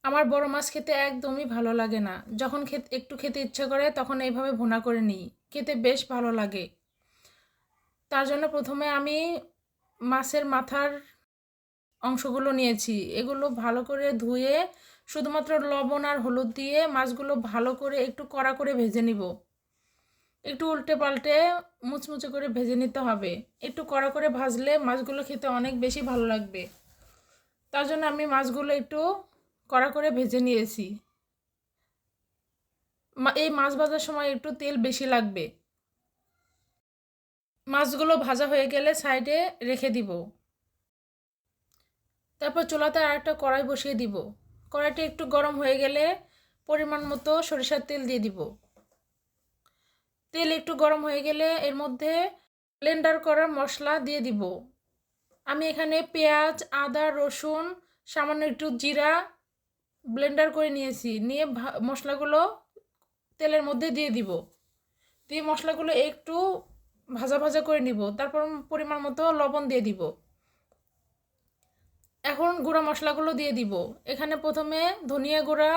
আমার বড় মাছ খেতে একদমই ভালো লাগে না। যখন একটু খেতে ইচ্ছা করে তখন এইভাবে ভুনা করে নিই। খেতে বেশ ভালো লাগে। তার জন্য প্রথমে আমি মাছের মাথার অংশগুলো নিয়েছি। এগুলো ভালো করে ধুয়ে শুধুমাত্র লবণ আর হলুদ দিয়ে মাছগুলো ভালো করে একটু কড়া করে ভেজে নিব। একটু উল্টে পাল্টে মুচমুচে করে ভেজে নিতে হবে। একটু কড়া করে ভাজলে মাছগুলো খেতে অনেক বেশি ভালো লাগবে। তার জন্য আমি মাছগুলো একটু কড়া করে ভেজে নিয়েছি। এই মাছ ভাজার সময় একটু তেল বেশি লাগবে। মাছগুলো ভাজা হয়ে গেলে সাইডে রেখে দিব। তারপর চুলাতে আরেকটা কড়াই বসিয়ে দিব। কড়াইটা একটু গরম হয়ে গেলে পরিমাণ মতো সরিষার তেল দিয়ে দিব। তেল একটু গরম হয়ে গেলে এর মধ্যে ব্লেন্ডার করা মশলা দিয়ে দিব। আমি এখানে পেঁয়াজ, আদা, রসুন, সামান্য একটু জিরা ব্লেন্ডার করে নিয়েছি। নিয়ে মশলাগুলো তেলের মধ্যে দিয়ে দিব। দিয়ে মশলাগুলো একটু ভাজা ভাজা করে নিব। তারপর পরিমাণ মতো লবণ দিয়ে দিব। এখন গুঁড়া মশলাগুলো দিয়ে দিব। এখানে প্রথমে ধনিয়া গুঁড়া,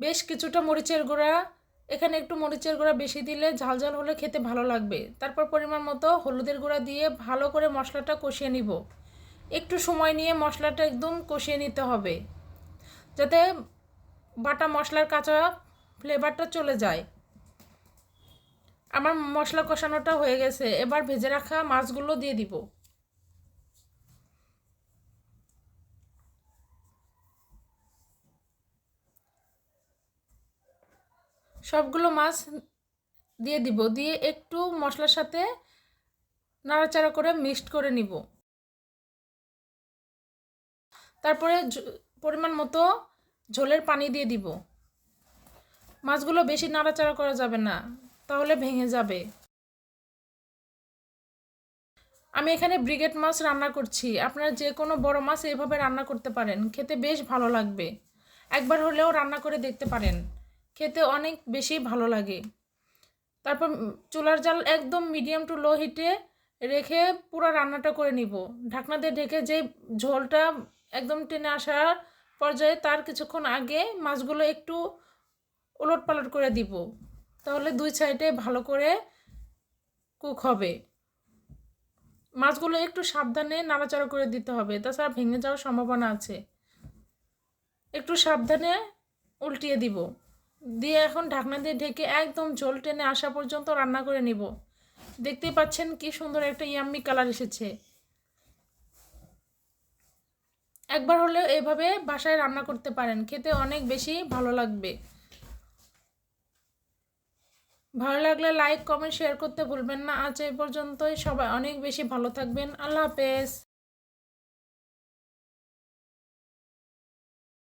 বেশ কিছুটা মরিচের গুঁড়া, এখানে একটু মরিচের গুঁড়া বেশি দিলে ঝাল ঝাল হলে খেতে ভালো লাগবে। তারপর পরিমাণ মতো হলুদের গুঁড়া দিয়ে ভালো করে মশলাটা কষিয়ে নিব। একটু সময় নিয়ে মশলাটা একদম কষিয়ে নিতে হবে, যাতে বাটা মশলার কাঁচা ফ্লেভারটা চলে যায়। আমার মশলা কষানোটা হয়ে গেছে। এবার ভেজে রাখা মাছগুলো দিয়ে দিব। সবগুলো মাছ দিয়ে দিব। দিয়ে একটু মশলার সাথে নাড়াচাড়া করে মিক্সড করে নিব। তারপরে পরিমাণ মতো ঝোলের পানি দিয়ে দিব। মাছগুলো বেশি নাড়াচাড়া করা যাবে না, তাহলে ভেঙে যাবে। আমি এখানে ব্রিগেড মাছ রান্না করছি। আপনারা যে কোনো বড় মাছ এইভাবে রান্না করতে পারেন, খেতে বেশ ভালো লাগবে। একবার হলেও রান্না করে দেখতে পারেন, খেতে অনেক বেশি ভালো লাগে। তারপর চুলার জাল একদম মিডিয়াম টু লো হিটে রেখে পুরো রান্নাটা করে নিব। ঢাকনা দিয়ে ঢেকে যে ঝোলটা একদম টেনে আসার পর্যায়ে তার কিছুক্ষণ আগে মাছগুলো একটু উলট পালট করে দিব। তাহলে দুই সাইডে ভালো করে কুক হবে। মাছগুলো একটু সাবধানে নাড়াচাড়া করে দিতে হবে, তাছাড়া ভেঙে যাওয়ার সম্ভাবনা আছে। একটু সাবধানে উল্টিয়ে দিব। দিয়ে এখন ঢাকনা দিয়ে ঢেকে একদম ঝোল টেনে আসা পর্যন্ত রান্না করে নিব। দেখতেই পাচ্ছেন কি সুন্দর একটা ইয়াম্মি কালার এসেছে। একবার হলেও এইভাবে বাসায় রান্না করতে পারেন, খেতে অনেক বেশি ভালো লাগবে। ভালো লাগলে লাইক, কমেন্ট, শেয়ার করতে ভুলবেন না। আজ এই পর্যন্তই। সবাই অনেক বেশি ভালো থাকবেন। আল্লাহ হাফেজ।